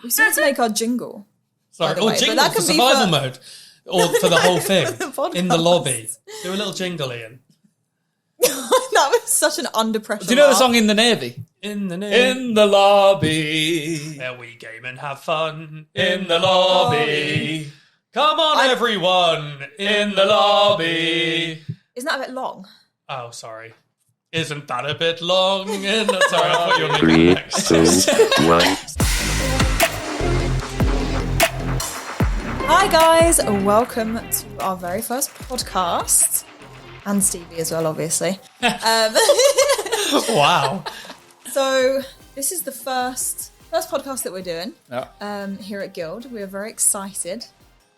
We still have to make our jingle. Sorry, or jingle for survival mode. Or for the whole thing. In the lobby. Do a little jingle, Iain. That was such an under pressure. Do you know the song In the Navy? In the Navy. In the lobby. Where we game and have fun. In the lobby. Come on, everyone. In the lobby. Isn't that a bit long? Oh, sorry. Isn't that a bit long? Sorry, I thought you were making next. 3, 2, 1. Hi guys, welcome to our very first podcast. And Stevie as well, obviously. Wow. So this is the first podcast that we're doing Yeah. here at Guild. We're very excited,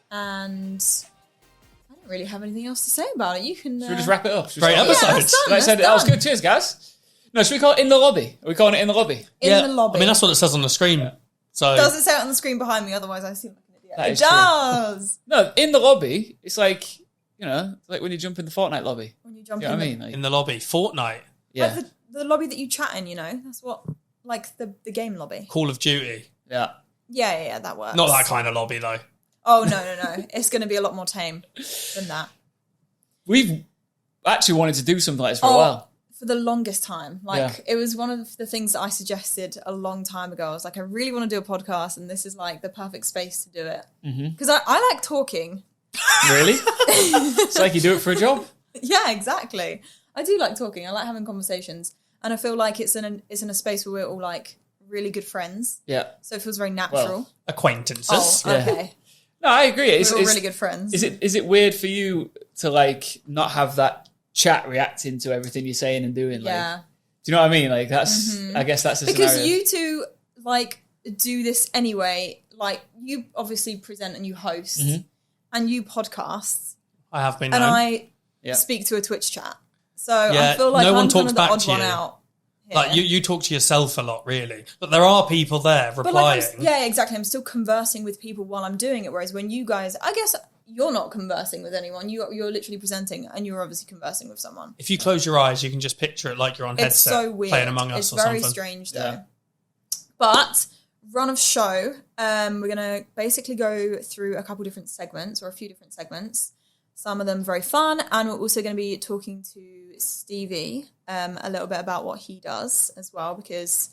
and I don't really have anything else to say about it. You can. Should we just wrap it up? Great episode. Yeah, that's done. That was good. Cheers, guys. No, should we call it In the Lobby? Are we calling it In the Lobby? In the lobby. I mean, that's what it says on the screen. So Does it say it on the screen behind me? Otherwise, I seem like an idiot. That It is true. does. No, In the Lobby, it's like, it's like when you jump in the Fortnite lobby. When you jump You know in, what I mean? Like, in the lobby, Fortnite, yeah. like the lobby that you chat in. That's what, like the game lobby. Call of Duty. Yeah. Yeah, that works. Not that kind of lobby, though. Oh no! It's going to be a lot more tame than that. We've actually wanted to do something like this for a while. For the longest time. It was one of the things that I suggested a long time ago. I was like, I really want to do a podcast, and this is like the perfect space to do it. Because I like talking. Really? It's like you do it for a job. Yeah, exactly. I do like talking. I like having conversations. And I feel like it's in a space where we're all like really good friends. Yeah. So it feels very natural. Well, acquaintances. Oh, okay. No, I agree. We're all really good friends. Is it weird for you to like not have that chat reacting to everything you're saying and doing? Yeah. Like, do you know what I mean? Like that's, I guess that's a because scenario. you two like do this anyway. Like you obviously present and you host and you podcast. I have been and known. I speak to a Twitch chat. So I feel like no one I'm talks kind of the back odd to one you. out. Here. Like you talk to yourself a lot, really. But there are people there But replying. like yeah, exactly. I'm still conversing with people while I'm doing it. Whereas when you guys, I guess you're not conversing with anyone. You're literally presenting, and you're obviously conversing with someone. If you close your eyes, you can just picture it like you're on It's headset so weird. playing Among Us it's or very something. strange though. Yeah. But run of show, we're gonna basically go through a couple different segments or a few different segments. Some of them very fun, and we're also going to be talking to Stevie a little bit about what he does as well, because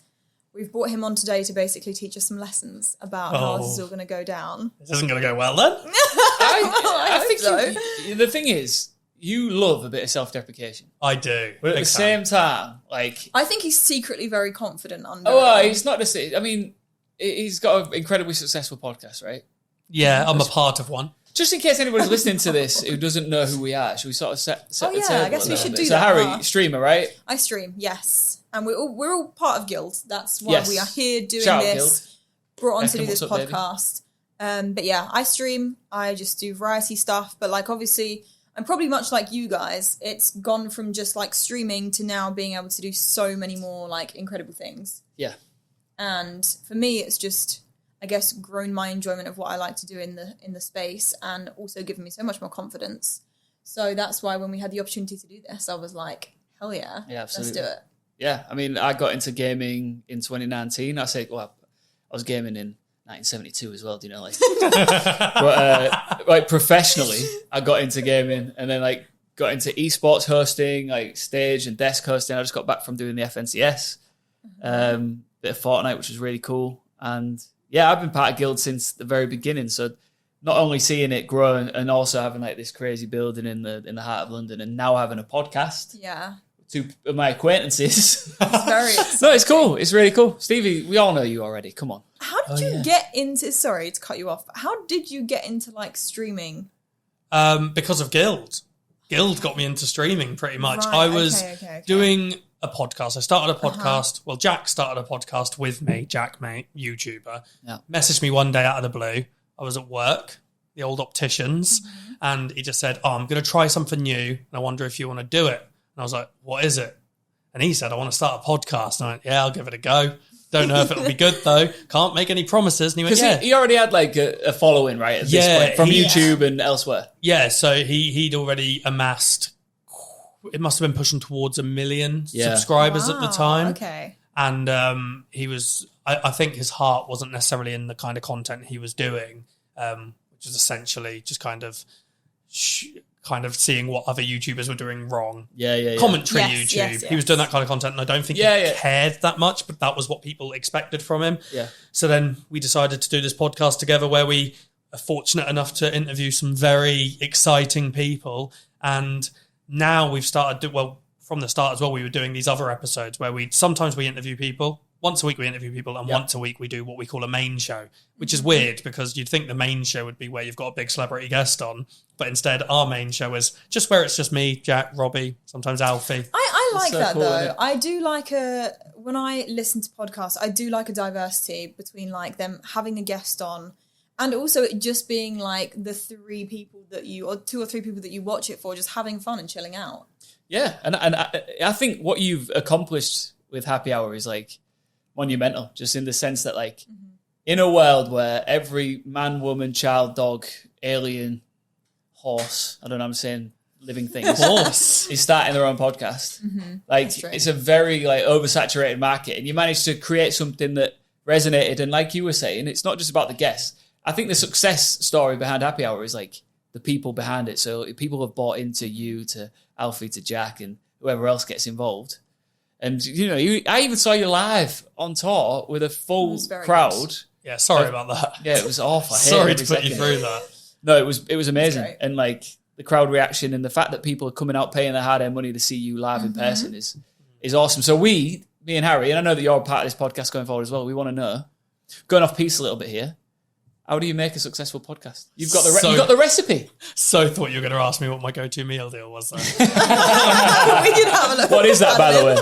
we've brought him on today to basically teach us some lessons about how this is all going to go down. This isn't going to go well then. I think so. the thing is, you love a bit of self-deprecation. I do. But at Big the fan. same time, like... I think he's secretly very confident under it's not just... I mean, he's got an incredibly successful podcast, right? Yeah, I'm a part of one. Just in case anybody's listening to this who doesn't know who we are, should we sort of set the table? I guess we should do so that. Harrie, streamer, right? I stream, yes. And we're all part of Guild. That's why we are here doing Shout out this. Brought on to do Beckham, this what's up, podcast. But yeah, I stream. I just do variety stuff. But like, obviously, I'm probably much like you guys. It's gone from just like streaming to now being able to do so many more like incredible things. Yeah. And for me, it's just, I guess, grown my enjoyment of what I like to do in the space, and also given me so much more confidence. So that's why when we had the opportunity to do this, I was like, hell yeah, absolutely. let's do it. Yeah, I mean, I got into gaming in 2019. I was gaming in 1972 as well, do you know? Like, but like professionally, I got into gaming, and then like got into esports hosting, like stage and desk hosting. I just got back from doing the FNCS, bit of Fortnite, which was really cool. And yeah, I've been part of Guild since the very beginning. So not only seeing it grow and also having like this crazy building in the heart of London, and now having a podcast. Yeah. Two of my acquaintances. It's very exciting. No, it's cool. It's really cool. Stevie, we all know you already. Come on. How did you get into, sorry to cut you off, but how did you get into like streaming? Because of Guild. Guild got me into streaming pretty much. Right, I was okay. doing a podcast. I started a podcast. Well, Jack started a podcast with me. Jack, mate, YouTuber. Yeah. Messaged me one day out of the blue. I was at work, the old opticians, and he just said, I'm going to try something new, and I wonder if you want to do it. And I was like, what is it? And he said, I want to start a podcast. And I went, yeah, I'll give it a go. Don't know if it'll be good, though. Can't make any promises. And he went, Because he already had like a following, right, at this point, from YouTube and elsewhere. Yeah, so he'd already amassed, it must have been pushing towards 1 million subscribers at the time. Okay. And I think his heart wasn't necessarily in the kind of content he was doing, which is essentially just kind of seeing what other YouTubers were doing wrong. Commentary YouTube. Yes. He was doing that kind of content, and I don't think he cared that much, but that was what people expected from him. Yeah. So then we decided to do this podcast together where we are fortunate enough to interview some very exciting people. And now we've started, from the start as well, we were doing these other episodes where sometimes we interview people. Once a week we interview people, and once a week we do what we call a main show, which is weird because you'd think the main show would be where you've got a big celebrity guest on, but instead our main show is just where it's just me, Jack, Robbie, sometimes Alfie. I like that cool, though. I do like when I listen to podcasts, I do like a diversity between like them having a guest on and also it just being like the 3 people that or 2 or 3 people that you watch it for, just having fun and chilling out. Yeah, and I think what you've accomplished with Happy Hour is like monumental, just in the sense that like in a world where every man, woman, child, dog, alien, horse, I don't know, I'm saying living things, horse is starting their own podcast. Like it's a very like oversaturated market, and you managed to create something that resonated. And like you were saying, it's not just about the guests. I think the success story behind Happy Hour is like the people behind it. So people have bought into you, to Alfie, to Jack, and whoever else gets involved. And, you know, I even saw you live on tour with a full crowd. Good. Yeah, sorry about that. Yeah, it was awful. Sorry to put you through that. No, it was amazing. And, like, the crowd reaction and the fact that people are coming out paying their hard-earned money to see you live in person is awesome. So me and Harrie, and I know that you're part of this podcast going forward as well, we want to know, going off piece a little bit here, how do you make a successful podcast? You've got the recipe. So thought you were going to ask me what my go-to meal deal was. We can have a look. What is that, by the way?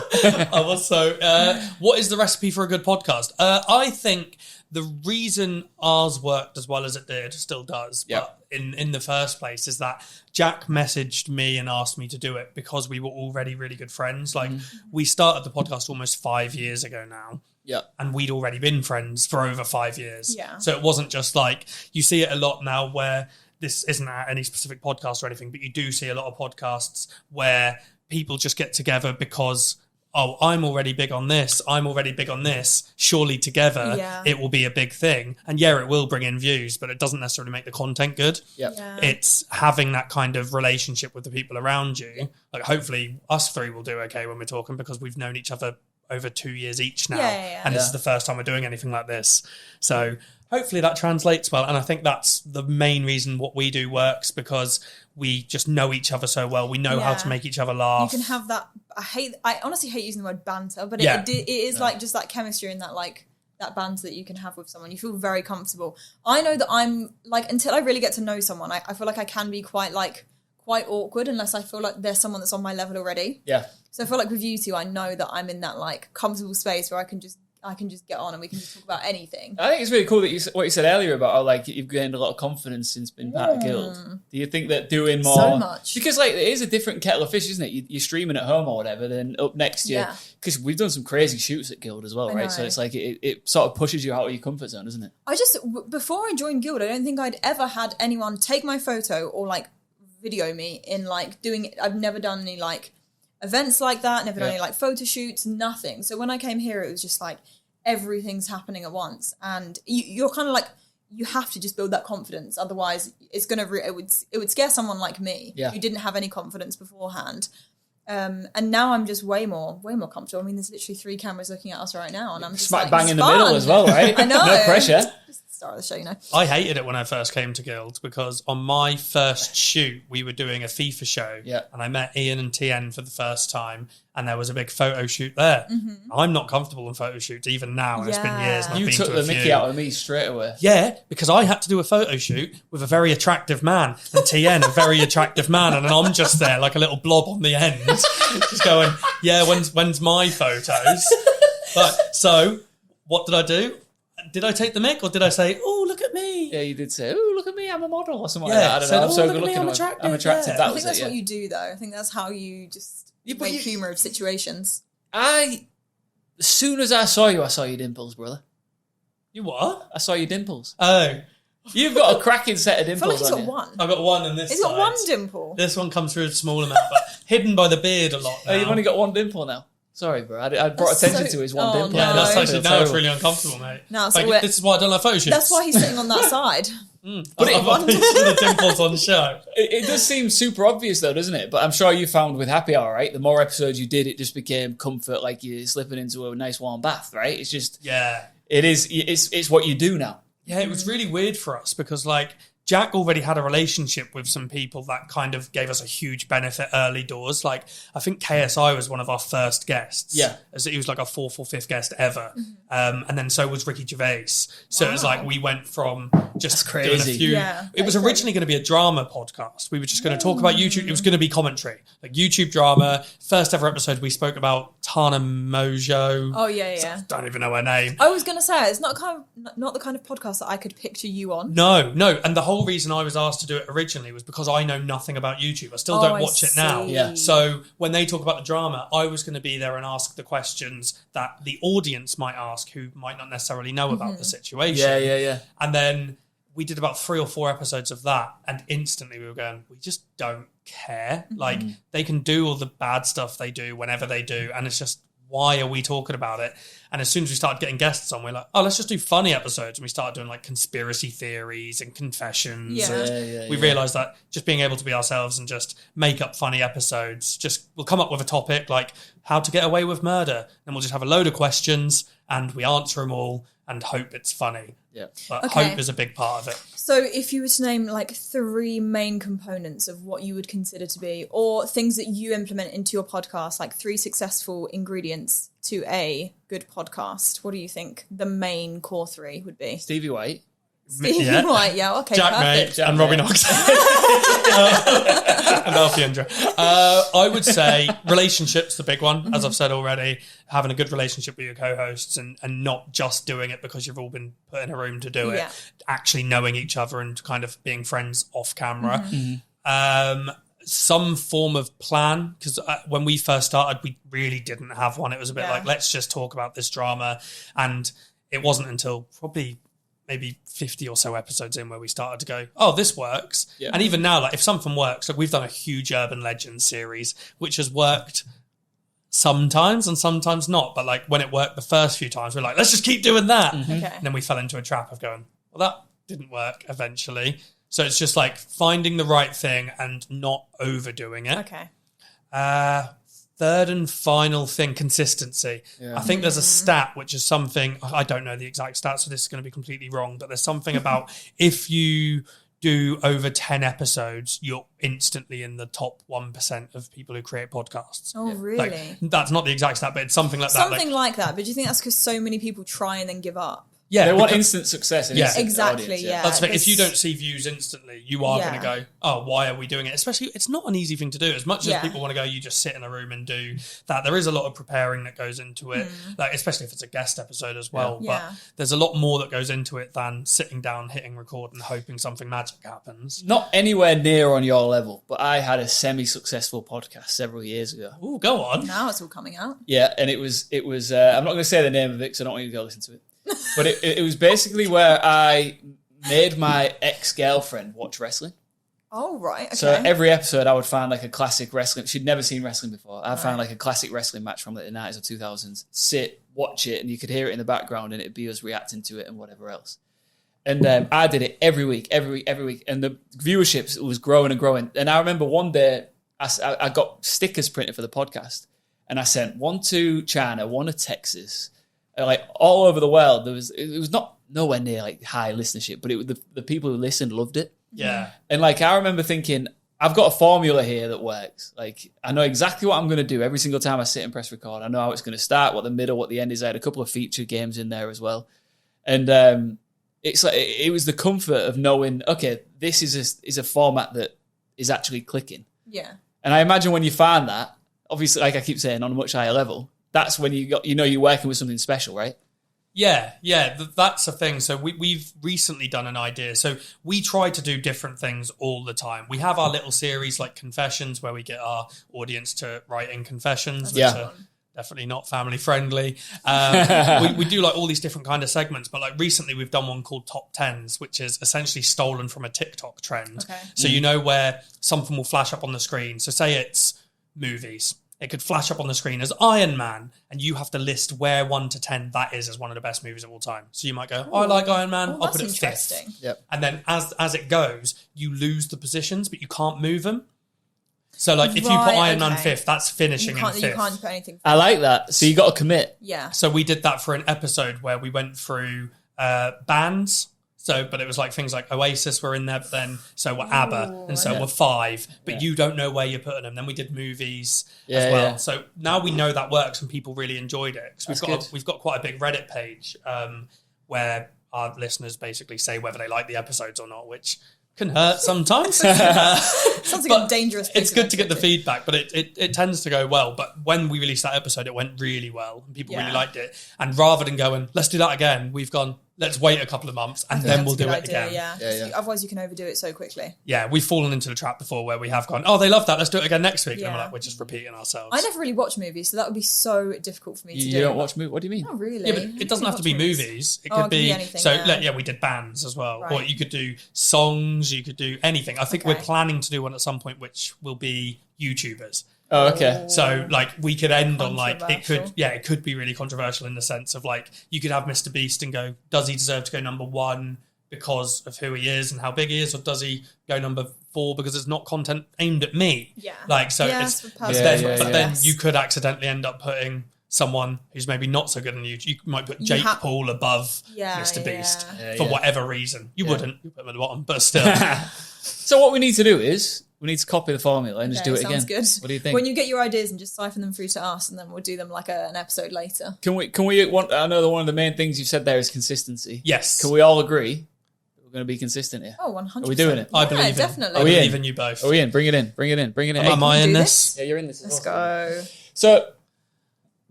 What is the recipe for a good podcast? I think the reason ours worked as well as it did, still does, but in the first place, is that Jack messaged me and asked me to do it because we were already really good friends. Like we started the podcast almost 5 years ago now. Yeah. And we'd already been friends for over 5 years. Yeah. So it wasn't just like, you see it a lot now where this isn't at any specific podcast or anything, but you do see a lot of podcasts where people just get together because, oh, I'm already big on this, I'm already big on this, surely together it will be a big thing. And it will bring in views, but it doesn't necessarily make the content good. Yeah. It's having that kind of relationship with the people around you. Like hopefully us 3 will do okay when we're talking because we've known each other over 2 years each now. And this is the first time we're doing anything like this. So hopefully that translates well. And I think that's the main reason what we do works, because we just know each other so well. We know how to make each other laugh. You can have that. I honestly hate using the word banter, but it is like just that chemistry and that like that banter that you can have with someone. You feel very comfortable. I know that I'm like, until I really get to know someone, I feel like I can be quite awkward unless I feel like there's someone that's on my level already. Yeah. So I feel like with you 2, I know that I'm in that like comfortable space where I can just get on and we can just talk about anything. I think it's really cool that what you said earlier about how like you've gained a lot of confidence since being part of Guild. Do you think that doing more so much, because like it is a different kettle of fish, isn't it? You're streaming at home or whatever, then up next year, because we've done some crazy shoots at Guild as well, right? So it's like it sort of pushes you out of your comfort zone, doesn't it? Before I joined Guild, I don't think I'd ever had anyone take my photo or like video me in like doing. I've never done any like events like that, never done any like photo shoots, nothing. So when I came here, it was just like everything's happening at once, and you're kind of like, you have to just build that confidence, otherwise it's gonna it would scare someone like me who didn't have any confidence beforehand. And now I'm just way more comfortable. I mean, there's literally 3 cameras looking at us right now, and I'm just smack bang in the middle as well, right? I know. No pressure. Start of the show, you know. I hated it when I first came to Guild because on my first shoot, we were doing a FIFA show, and I met Iain and TN for the first time, and there was a big photo shoot there. I'm not comfortable in photo shoots even now, and it's been years. And you I've been took to the a mickey few. out of me straight away. Yeah, because I had to do a photo shoot with a very attractive man, and TN, a very attractive man, and then I'm just there like a little blob on the end, just going, when's my photos? But so, what did I do? Did I take the mic, or did I say, "Oh, look at me"? Yeah, you did say, "Oh, look at me, I'm a model," or something like that. I don't know. I'm so good looking. I'm attractive. Yeah. I think that's what you do, though. I think that's how you just make humour of situations. As soon as I saw your dimples, brother. You what? I saw your dimples. Oh. You've got a cracking set of dimples. I feel like he's got one. I've got one in this He's got one dimple. This one comes through a small amount, but hidden by the beard a lot now. Oh, you've only got one dimple now? Sorry, bro. I brought attention to his one dimple. Yeah, that's No. actually now it's really uncomfortable, mate. Now it's Like, this is why I don't like photo shoots. That's why he's sitting on that side. But I've got the dimples on show. It does seem super obvious though, doesn't it? But I'm sure you found with Happy Hour, right? The more episodes you did, it just became comfort, like you're slipping into a nice warm bath, right? It's just, it is. It's what you do now. Yeah, it was really weird for us because like Jack already had a relationship with some people that kind of gave us a huge benefit early doors. Like, I think KSI was one of our first guests. Yeah. As he was like our fourth or fifth guest ever. And then so was Ricky Gervais. So it was like we went from just doing a few. Yeah, it was originally going to be a drama podcast. We were just going to talk about YouTube. It was going to be commentary, like YouTube drama. First ever episode, we spoke about Tana Mojo. Oh, yeah. I don't even know her name. I was going to say, it's not the kind of podcast that I could picture you on. No. And the whole reason I was asked to do it originally was because I know nothing about YouTube. I still don't watch it now. Yeah. So when they talk about the drama, I was going to be there and ask the questions that the audience might ask who might not necessarily know about the situation. Yeah. And then we did about 3 or 4 episodes of that, and instantly we were going, we just don't care. Like, they can do all the bad stuff they do whenever they do, and it's just, why are we talking about it? And as soon as we started getting guests on, we're like, oh, let's just do funny episodes. And we started doing like conspiracy theories and confessions. We realized that just being able to be ourselves and just make up funny episodes, we'll come up with a topic like how to get away with murder. And we'll just have a load of questions and we answer them all and hope it's funny. Yeah. But hope is a big part of it. So if you were to name like 3 main components of what you would consider to be, or things that you implement into your podcast, like 3 successful ingredients to a good podcast, what do you think the main core 3 would be? Stevie White. Stevie White, yeah, okay, Jack perfect. Mate and Robbie Knox. And Alfie Andra. I would say relationships, the big one, as I've said already, having a good relationship with your co-hosts and not just doing it because you've all been put in a room to do it, actually knowing each other and kind of being friends off camera. Some form of plan, because when we first started, we really didn't have one. It was a bit like, let's just talk about this drama. And it wasn't until probably maybe 50 or so episodes in where we started to go, oh, this works. Yeah. And even now, like if something works, like we've done a huge Urban Legends series, which has worked sometimes and sometimes not. But like when it worked the first few times, we're like, let's just keep doing that. And then we fell into a trap of going, well, that didn't work eventually. So it's just like finding the right thing and not overdoing it. Third and final thing, consistency. I think there's a stat, which is something, I don't know the exact stat, so this is going to be completely wrong, but there's something about if you do over 10 episodes, you're instantly in the top 1% of people who create podcasts. Oh, really? Like, that's not the exact stat, but it's something like that. Something like that, but do you think that's because so many people try and then give up? Yeah, they want instant success. And instant exactly. Audience, That's the thing. If you don't see views instantly, you are going to go, oh, why are we doing it? Especially, it's not an easy thing to do. As much as people want to go, you just sit in a room and do that. There is a lot of preparing that goes into it, like especially if it's a guest episode as well. But there's a lot more that goes into it than sitting down, hitting record, and hoping something magic happens. Not anywhere near on your level, but I had a semi-successful podcast several years ago. Oh, go on. Now it's all coming out. Yeah, and it was. I'm not going to say the name of it because I don't want you to go listen to it. But it was basically where I made my ex-girlfriend watch wrestling. Oh, right. Okay. So every episode I would find like a classic wrestling. She'd never seen wrestling before. I'd find like a classic wrestling match from like the 90s or 2000s. Sit, watch it, and you could hear it in the background and it'd be us reacting to it and whatever else. And I did it every week. And the viewership was growing and growing. And I remember one day I got stickers printed for the podcast. And I sent one to China, one to Texas. Like all over the world, it was not nowhere near like high listenership, but the people who listened loved it. Yeah. And like I remember thinking, I've got a formula here that works. Like I know exactly what I'm going to do every single time I sit and press record. I know how it's going to start, what the middle, what the end is. I had a couple of featured games in there as well, and it's like it was the comfort of knowing, okay, this is a format that is actually clicking. Yeah. And I imagine when you find that, obviously, like I keep saying, on a much higher level. That's when you're working with something special, right? Yeah, that's a thing. So we've recently done an idea. So we try to do different things all the time. We have our little series like Confessions where we get our audience to write in confessions, which are definitely not family friendly. We do like all these different kind of segments, but like recently we've done one called Top Tens, which is essentially stolen from a TikTok trend. Okay. So you know where something will flash up on the screen. So say it's movies. it could flash up on the screen as Iron Man, and you have to list where 1 to 10 that is as one of the best movies of all time. So you might go, I like Iron Man, I'll put it interesting. 5th. Yep. And then as it goes, you lose the positions, but you can't move them. So like if you put Iron Man 5th, that's finishing in 5th. You can't put anything. I like that. So you got to commit. Yeah. So we did that for an episode where we went through bands. So, but it was like things like Oasis were in there, but then so were ABBA, and so were Five. But you don't know where you're putting them. Then we did movies as well. Yeah. So now we know that works, and people really enjoyed it. Because we've got quite a big Reddit page where our listeners basically say whether they like the episodes or not, which can hurt sometimes. Sounds like a dangerous thing. It's good to get the feedback, but it tends to go well. But when we released that episode, it went really well, and people really liked it. And rather than going, let's do that again, we've gone, let's wait a couple of months and then we'll do it again. Yeah. Otherwise, you can overdo it so quickly. Yeah, we've fallen into the trap before where we have gone, oh, they love that, let's do it again next week. And we're like, we're just repeating ourselves. I never really watch movies, so that would be so difficult for me to do. You don't watch movies? What do you mean? Not really. Yeah, but it doesn't have to be movies. It could be anything. So we did bands as well. Right. Or you could do songs, you could do anything. I think we're planning to do one at some point which will be YouTubers. Oh, okay. So like we could end on like it could be really controversial in the sense of like you could have Mr. Beast and go, does he deserve to go number 1 because of who he is and how big he is, or does he go number 4 because it's not content aimed at me? Yeah. Like so then you could accidentally end up putting someone who's maybe not so good on YouTube. You might put Jake Paul above Mr. Beast for whatever reason. You wouldn't. You put him at the bottom, but still. So what we need to do is we need to copy the formula and just do it again. Sounds good. What do you think? When you get your ideas and just siphon them through to us, and then we'll do them like an episode later. Can we I know that one of the main things you've said there is consistency. Yes. Can we all agree we're going to be consistent here? Oh, 100%. Are we doing it? I believe definitely. I believe in you both. Are we in? Bring it in. Am I in this? Yeah, you're in this. Let's go. So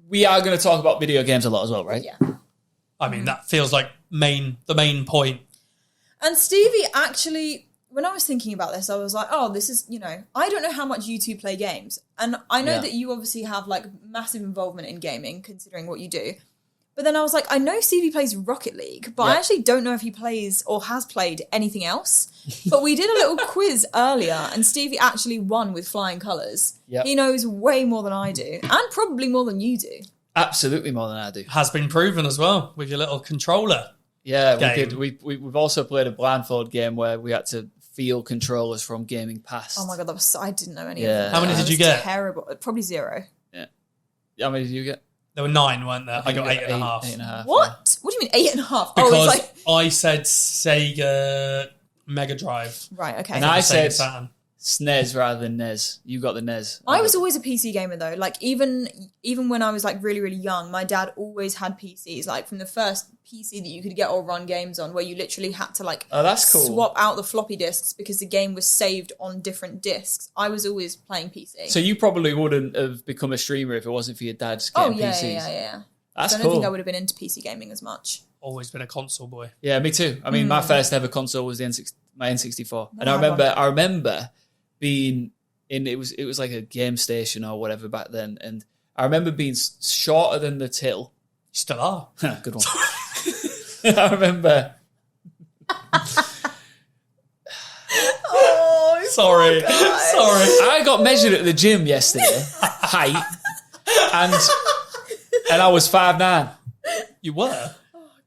we are going to talk about video games a lot as well, right? Yeah. I mean, that feels like the main point. And Stevie actually, when I was thinking about this, I was like, oh, this is, I don't know how much you two play games. And I know that you obviously have like massive involvement in gaming, considering what you do. But then I was like, I know Stevie plays Rocket League, but I actually don't know if he plays or has played anything else. But we did a little quiz earlier, and Stevie actually won with flying colours. Yep. He knows way more than I do, and probably more than you do. Absolutely more than I do. Has been proven as well with your little controller. Yeah, game. We've also played a blindfold game where we had to feel controllers from Gaming Pass. Oh my God, I didn't know any of Yeah. them. How many did you get? Terrible. Probably 0. Yeah. How many did you get? There were 9, weren't there? I got 8.5. 8.5. What? What do you mean 8.5? Because it's like... I said Sega Mega Drive. Right, okay. And I said Saturn. SNES rather than NES. You got the NES. I was always a PC gamer though. Like even when I was like really, really young, my dad always had PCs. Like from the first PC that you could get or run games on, where you literally had to like that's cool. swap out the floppy disks because the game was saved on different disks. I was always playing PC. So you probably wouldn't have become a streamer if it wasn't for your dad's getting PCs. Yeah. That's so I don't cool. think I would have been into PC gaming as much. Always been a console boy. Yeah, me too. I mean, my first ever console was my N64, and I I remember being in it was like a game station or whatever back then, and I remember being shorter than the till. You still are. Good one. I remember. Oh, Sorry. I got measured at the gym yesterday, height, and I was 5'9". You were.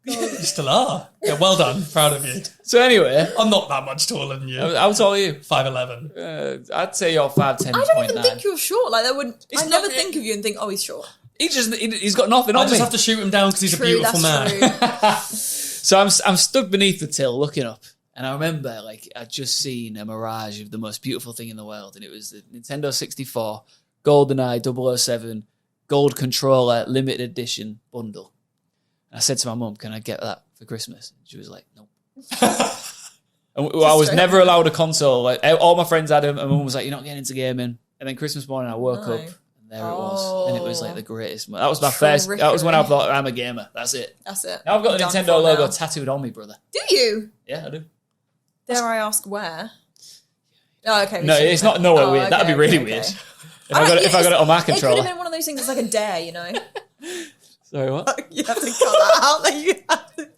You still are. Yeah, well done. Proud of you. So anyway, I'm not that much taller than you. how tall are you? 5'11". I'd say you're 5'10". I don't even think you're short. Like that wouldn't. I never think of you and think, oh, he's short. He's got nothing on I me. just have to shoot him down because he's a beautiful man. True. So I'm stood beneath the till looking up, and I remember like I'd just seen a mirage of the most beautiful thing in the world, and it was the Nintendo 64 GoldenEye 007 gold controller limited edition bundle. And I said to my mum, "Can I get that for Christmas?" And she was like, "Nope." And I was never allowed a console. Like all my friends had them, and mum was like, "You're not getting into gaming." And then Christmas morning, I woke up. There it was, and it was like the greatest. That was my first. That was when I thought I'm a gamer. That's it. That's it. Now I've got the Done Nintendo for logo now. tattooed on me, brother. Do you? Yeah, I do. Dare I ask where? Oh, okay. No, it's not nowhere weird. That'd be really weird. If I got it on my It could controller. have been one of those things that's like a dare, you know. Sorry, what? You have to cut that out. Like you have to.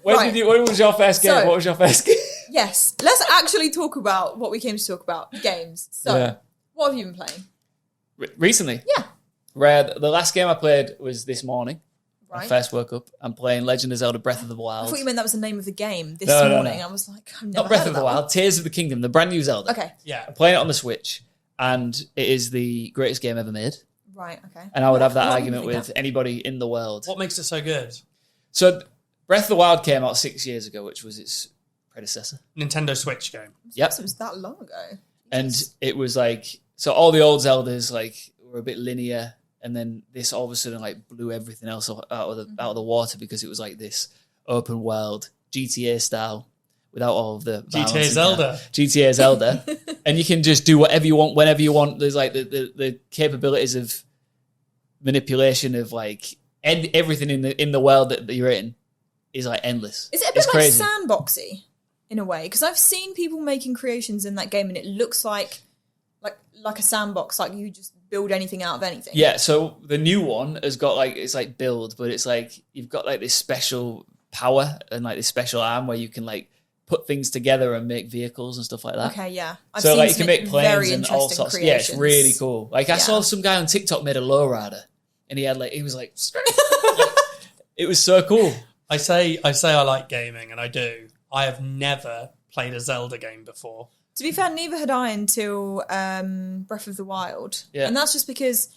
When was your first game? So- What was your first game? Yes, let's actually talk about what we came to talk about. Games. So, Yeah. what have you been playing? Recently. Yeah. The last game I played was this morning. Right. I first woke up. I'm playing Legend of Zelda Breath of the Wild. I thought you meant that was the name of the game this No. morning. I was like, I've never Not Breath heard of the that Wild, one. Tears of the Kingdom, the brand new Zelda. Okay. Yeah. I'm playing it on the Switch, and it is the greatest game ever made. Right, okay. And I would have that What argument movie with that? anybody in the world. What makes it so good? So Breath of the Wild came out 6 years ago, which was its predecessor. Nintendo Switch game. Yep. It was that long ago. And it was like, so all the old Zeldas like were a bit linear, and then this all of a sudden like blew everything else out of the water because it was like this open world GTA style without all of the GTA Zelda, and you can just do whatever you want whenever you want. There's like the capabilities of manipulation of like everything in the world that you're in is like endless. Is it a bit like sandboxy in a way? Because I've seen people making creations in that game, and it looks like a sandbox, like you just build anything out of anything. Yeah, so the new one has got like, it's like build, but it's like you've got like this special power and like this special arm where you can like put things together and make vehicles and stuff like that. Okay, yeah. I've so seen like you some can make planes very and all interesting sorts. Yeah, it's creations. really cool. Like I saw some guy on TikTok made a lowrider, and he was like, it was so cool. I say I like gaming, and I do. I have never played a Zelda game before. To be fair, neither had I until Breath of the Wild. Yeah. And that's just because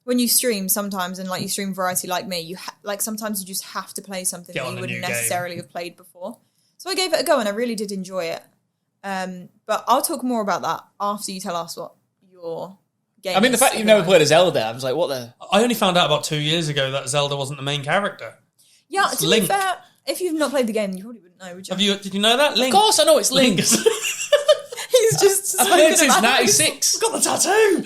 when you stream sometimes, and like you stream variety like me, you like sometimes you just have to play something Get that on you a wouldn't new necessarily game. have played before. So I gave it a go, and I really did enjoy it. But I'll talk more about that after you tell us what your game I mean, the is fact at you've the never moment. played a Zelda, I was like, what the? I only found out about 2 years ago that Zelda wasn't the main character. Yeah, It's to Link. be fair, if you've not played the game, you probably wouldn't know, would you? Did you know that? Link. Of course, I know it's Link. He's just I've so played good since at that. '96. Got the tattoo.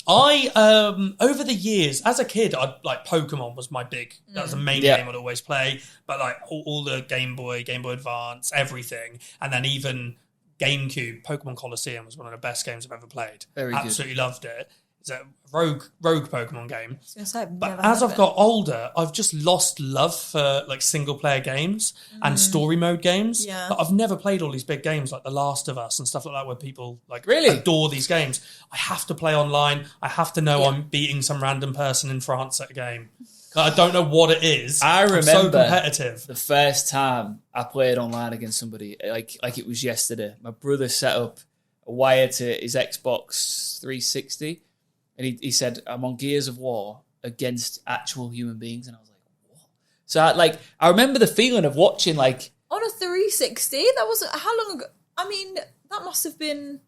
Over the years, as a kid, Pokemon was my big. That was the main game I'd always play. But like all the Game Boy Advance, everything, and then even GameCube, Pokemon Colosseum was one of the best games I've ever played. Very good. Absolutely loved it. It's a rogue Pokemon game. I was gonna say, I've But never as heard of I've it. got older, I've just lost love for like single player games and story mode games. Yeah. Like, I've never played all these big games like The Last of Us and stuff like that, where people like Really? adore these games. I have to play online. I have to know Yeah. I'm beating some random person in France at a game. I don't know what it is. I I'm so remember competitive. the first time I played online against somebody, like it was yesterday. My brother set up a wire to his Xbox 360, and he said, "I'm on Gears of War against actual human beings," and I was like, "What?" So I remember the feeling of watching like On a 360? That wasn't... How long ago? I mean, that must have been...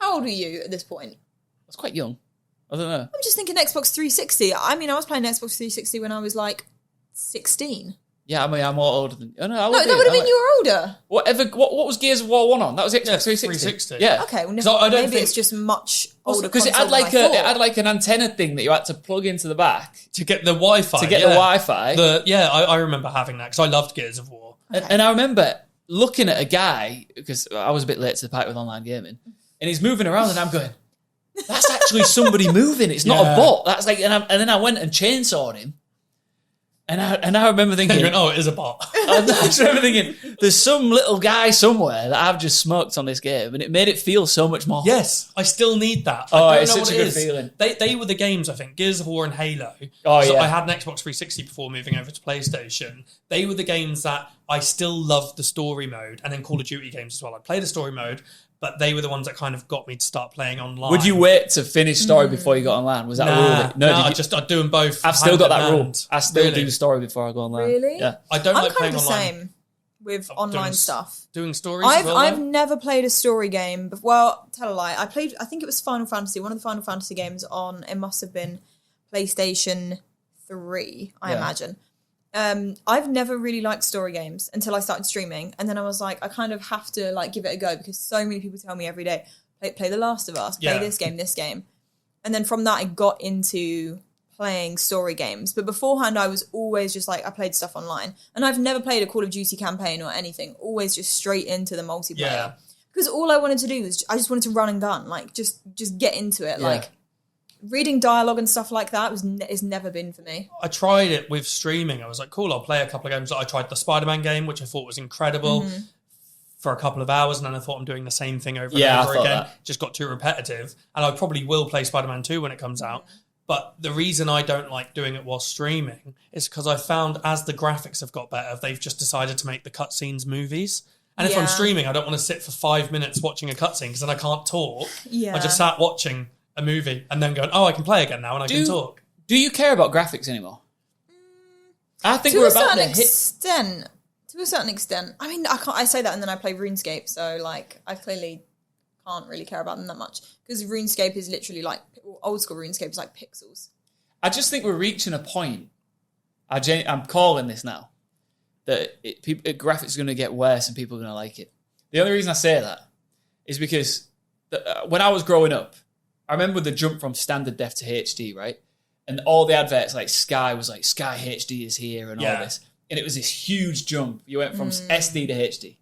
How old are you at this point? I was quite young. I don't know. I'm just thinking Xbox 360. I mean, I was playing Xbox 360 when I was like 16. Yeah, I mean, I'm more older than. Oh, no, No, that would have been you were older. Whatever. What was Gears of War 1 on? That was Xbox 360. 360. Yeah. Okay, well, So I don't maybe think- it's just much older Because it had console like than I it thought. had like an antenna thing that you had to plug into the back To get the Wi-Fi. to get the Wi-Fi. I remember having that because I loved Gears of War. And I remember looking at a guy, because I was a bit late to the party with online gaming, and he's moving around, and I'm going, "That's actually somebody moving. It's not a Yeah. bot." That's like, and then I went and chainsawed him, and I remember And thinking, you went, oh, it is a bot. I just remember thinking, there's some little guy somewhere that I've just smoked on this game, and it made it feel so much more. Yes, I still need that. Oh, I don't it's know such what a it good is. feeling. They were the games, I think, Gears of War and Halo. Oh, So yeah. I had an Xbox 360 before moving over to PlayStation. They were the games that I still loved the story mode, and then Call of Duty games as well. I'd play the story mode, but they were the ones that kind of got me to start playing online. Would you wait to finish story before you got online? Was that a rule? No, did you- I'd do them both. I've still hand got in that rule. hand. I still Really? do story before I go online. Really? Yeah. I don't I'm like kind playing of the online. same with Doing online s- stuff. Doing stories as well, I've though? never played a story game. Well, tell a lie. I think it was Final Fantasy, one of the Final Fantasy games on, it must have been PlayStation 3, I Yeah. imagine. I've never really liked story games until I started streaming. And then I was like, I kind of have to like give it a go because so many people tell me every day, play The Last of Us, play Yeah. this game. And then from that, I got into playing story games. But beforehand, I was always just like, I played stuff online. And I've never played a Call of Duty campaign or anything, always just straight into the multiplayer. Yeah. Because all I wanted to do was, I just wanted to run and gun, like just get into it. Yeah. Like reading dialogue and stuff like that has never been for me. I tried it with streaming. I was like, cool, I'll play a couple of games. I tried the Spider-Man game, which I thought was incredible. for a couple of hours, and then I thought I'm doing the same thing over and Yeah, I over thought again. that. Just got too repetitive. And I probably will play Spider-Man 2 when it comes out. But the reason I don't like doing it while streaming is because I found as the graphics have got better, they've just decided to make the cutscenes movies. And if I'm Yeah. streaming, I don't want to sit for 5 minutes watching a cutscene because then I can't talk. Yeah. I just sat watching a movie and then going, oh, I can play again now and I can talk. Do you care about graphics anymore? I think To we're a about certain to hit. extent. To a certain extent. I mean, I say that and then I play RuneScape, so like I clearly can't really care about them that much because RuneScape is literally like old school RuneScape is like pixels. I just think we're reaching a point. I'm calling this now that graphics are going to get worse and people are going to like it. The only reason I say that is because when I was growing up, I remember the jump from standard def to HD, right? And all the adverts like Sky was like Sky HD is here and all this, and it was this huge jump. You went from SD to HD,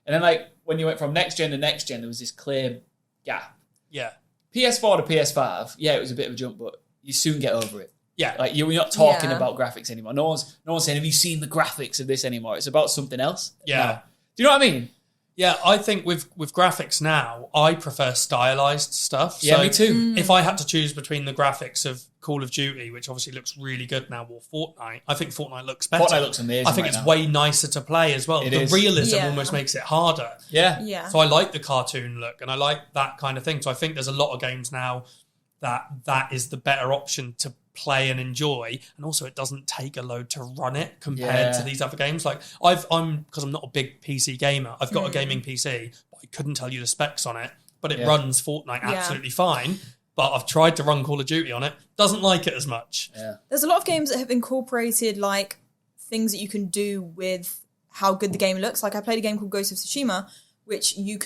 and then like when you went from next gen to next gen, there was this clear gap. Yeah. PS4 to PS5, yeah, it was a bit of a jump, but you soon get over it. Yeah. Like you're not talking Yeah. about graphics anymore. No one's saying, have you seen the graphics of this anymore? It's about something else. Yeah. No. Do you know what I mean? Yeah, I think with graphics now, I prefer stylized stuff. Yeah, So me too. If I had to choose between the graphics of Call of Duty, which obviously looks really good now, or Fortnite, I think Fortnite looks better. Fortnite looks amazing. I think right it's now. way nicer to play as well. It The is. realism Yeah. almost makes it harder. Yeah. Yeah. So I like the cartoon look and I like that kind of thing. So I think there's a lot of games now that is the better option to play and enjoy, and also it doesn't take a load to run it compared to these other games. Like I'm because I'm not a big PC gamer. I've got a gaming PC, but I couldn't tell you the specs on it. But it runs Fortnite absolutely fine. But I've tried to run Call of Duty on it. Doesn't like it as much. Yeah. There's a lot of games that have incorporated like things that you can do with how good the game looks. Like I played a game called Ghost of Tsushima, which you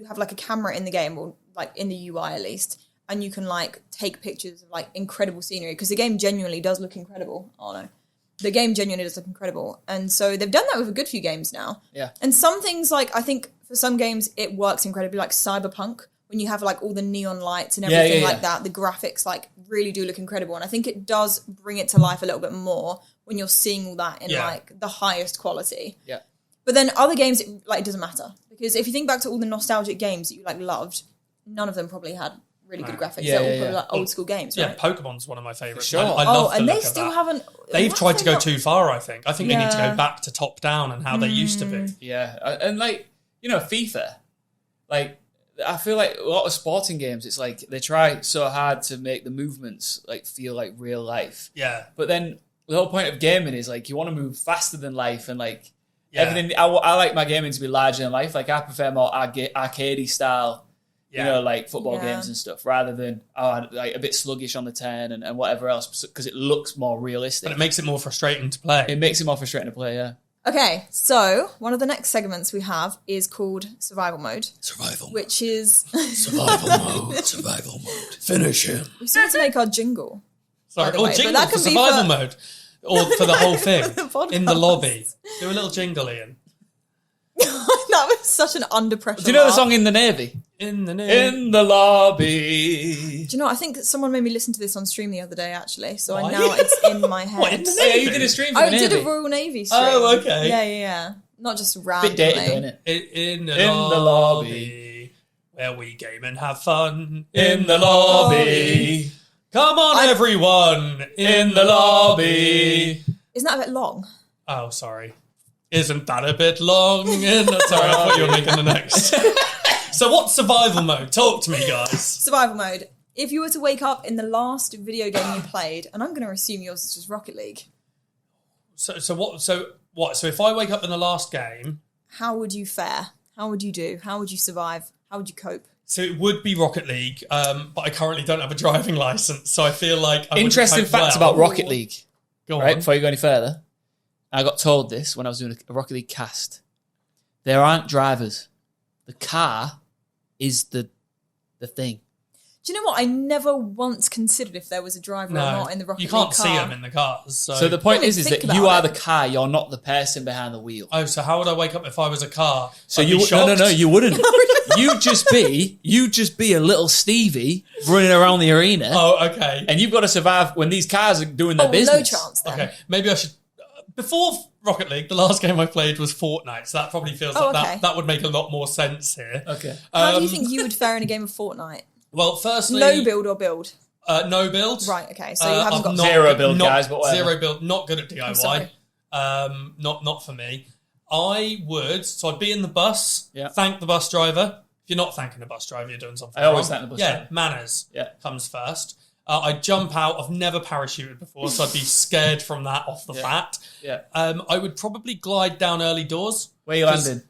have like a camera in the game, or like in the UI at least, and you can like take pictures of like incredible scenery because the game genuinely does look incredible. Oh no. The game genuinely does look incredible. And so they've done that with a good few games now. Yeah. And some things like I think for some games it works incredibly, like Cyberpunk, when you have like all the neon lights and everything like that, the graphics like really do look incredible. And I think it does bring it to life a little bit more when you're seeing all that in like the highest quality. Yeah. But then other games, it doesn't matter. Because if you think back to all the nostalgic games that you like loved, none of them probably had really good graphics. Yeah, They're all probably like old school games, Yeah, right? Pokemon's one of my favourites. Sure. I love the and look they of still that. haven't... They've why tried have to they go not- too far, I think. I think they need to Yeah. go back to top down and how they used to be. Yeah. And like, you know, FIFA, like, I feel like a lot of sporting games, it's like they try so hard to make the movements like feel like real life. Yeah. But then the whole point of gaming is like you want to move faster than life and like Yeah. everything. I like my gaming to be larger than life. Like I prefer more arcadey style, you know, like football games and stuff, rather than like a bit sluggish on the turn and whatever else, because it looks more realistic. But it makes it more frustrating to play. It makes it more frustrating to play. Yeah. Okay, so one of the next segments we have is called Survival Mode, Survival mode. which is... Survival mode. Survival mode. Finish him. we still need to make our jingle. Sorry. the Or way, but jingle that for can be survival for- mode. Or for the whole thing. podcast. In the lobby. Do a little jingle, Ian. That was such an under pressure Do you know the laugh. song In the Navy? In the name. In the lobby. Do you know, I think someone made me listen to this on stream the other day, actually, so Why? now it's in my head. What, in the Oh, yeah, you Navy? did a stream for I the Navy. did a Royal Navy stream. Oh, okay. Yeah. Not just randomly. Bit dated, isn't it? In the In the lobby. Where we game and have fun. In the lobby. Come on, everyone. In the lobby. Isn't that a bit long? Oh, sorry. Isn't that a bit long? Sorry, I thought you were making the next. So what's survival mode? Talk to me, guys. Survival mode. If you were to wake up in the last video game you played, and I'm going to assume yours is just Rocket League, So what? So if I wake up in the last game, how would you fare? How would you do? How would you survive? How would you cope? so it would be Rocket League, but I currently don't have a driving license, so I feel like I wouldn't Interesting cope facts well. about Rocket League. Go Right, on. before you go any further. I got told this when I was doing a Rocket League cast. There aren't drivers. The car is the thing. Do you know what? I never once considered if there was a driver or not in the Rocket you League can't car. see them in the cars. So the point Really is think that you about are it. the car. You're not the person behind the wheel. Oh, so how would I wake up if I was a car? So I'd you be shocked? no, you wouldn't. You'd just be a little Stevie running around the arena, Oh, okay. and you've got to survive when these cars are doing their Oh, business. no chance then. Okay, maybe I should. Before Rocket League. The last game I played was Fortnite, so that probably feels like okay. that would make a lot more sense here. Okay. How do you think you would fare in a game of Fortnite? Well, firstly, No build or build? no build. Right, okay. So you haven't got... Zero build, guys, but whatever. Zero build. Not good at DIY. sorry. Not for me. So I'd be in the bus, Yeah. thank the bus driver. If you're not thanking the bus driver, you're doing something I always wrong. thank the bus Yeah, driver. manners Yeah. comes first. I'd jump out. I've never parachuted before, so I'd be scared from that off the bat. Yeah. I would probably glide down early doors. Where you landing?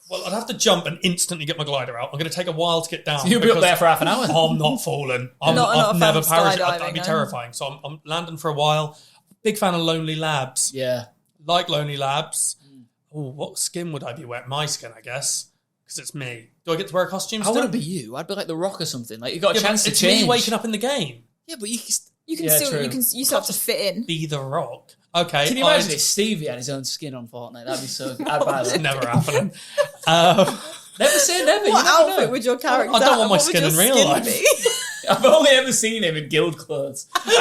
Well, I'd have to jump and instantly get my glider out. I'm going to take a while to get down. So you'll be up there for half an hour. I'm not falling. Not I've a never fan of parachuted. skydiving, That'd be no. terrifying. So I'm landing for a while. Big fan of Lonely Labs. Yeah. Like Lonely Labs. Oh, what skin would I be wearing? My skin, I guess, because it's me. Do I get to wear a costume I still? wouldn't be you. I'd be like The Rock or something. Like you got a Yeah, chance to it's change. me waking up in the game. Yeah, but you can. You can Yeah, still... true. You still have to fit in. Be the Rock. Okay. Can you imagine if Stevie had his own skin on Fortnite? That'd be so good. I'd buy that. Never happening. Never say never. What you never outfit know. would your character I don't want have? my What would skin your in real skin life. be? I've only ever seen him in guild clothes. Do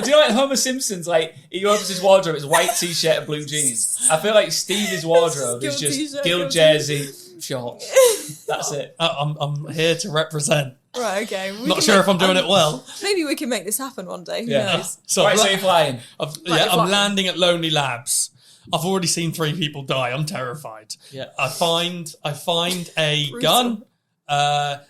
you know like Homer Simpson's? Like he opens his wardrobe, it's white t-shirt and blue jeans. I feel like Stevie's wardrobe is Guild just t-shirt, guild guild jersey, shorts. That's it. I'm here to represent. Right, okay. Not sure if I'm doing it well. Maybe we can make this happen one day. Who Yeah. knows? So Right, so you're flying. I'm fine. landing at Lonely Labs. I've already seen 3 people die. I'm terrified. Yeah. I find a Brutal. gun.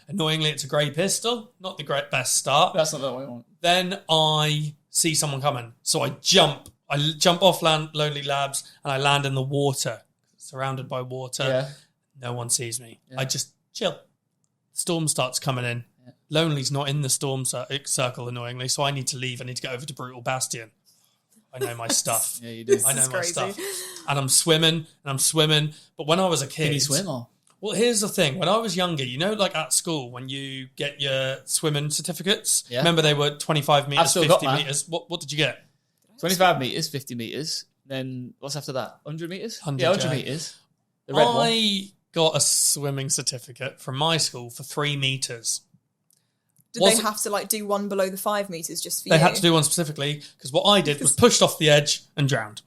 Annoyingly, it's a grey pistol. Not the best start. That's not the way I want. Then I see someone coming, so I jump. I jump off Lonely Labs and I land in the water, surrounded by water. Yeah. No one sees me. Yeah. I just chill. Storm starts coming in. Yeah. Lonely's not in the storm circle, annoyingly, so I need to leave. I need to get over to Brutal Bastion. I know my stuff. Yeah, you do. I know is my crazy. stuff. And I'm swimming. But when I was a kid... Can you swim or? Well, here's the thing. When I was younger, you know, like at school, when you get your swimming certificates, Yeah. remember they were 25 metres, still got 50 mine. metres. What did you get? 25 metres, 50 metres. Then what's after that? 100 metres? 100, Yeah, 100 yeah. metres. The red one. I got a swimming certificate from my school for 3 metres. Did Was- they have to like do one below the 5 meters just for They you? had to do one specifically because what I did was pushed off the edge and drowned.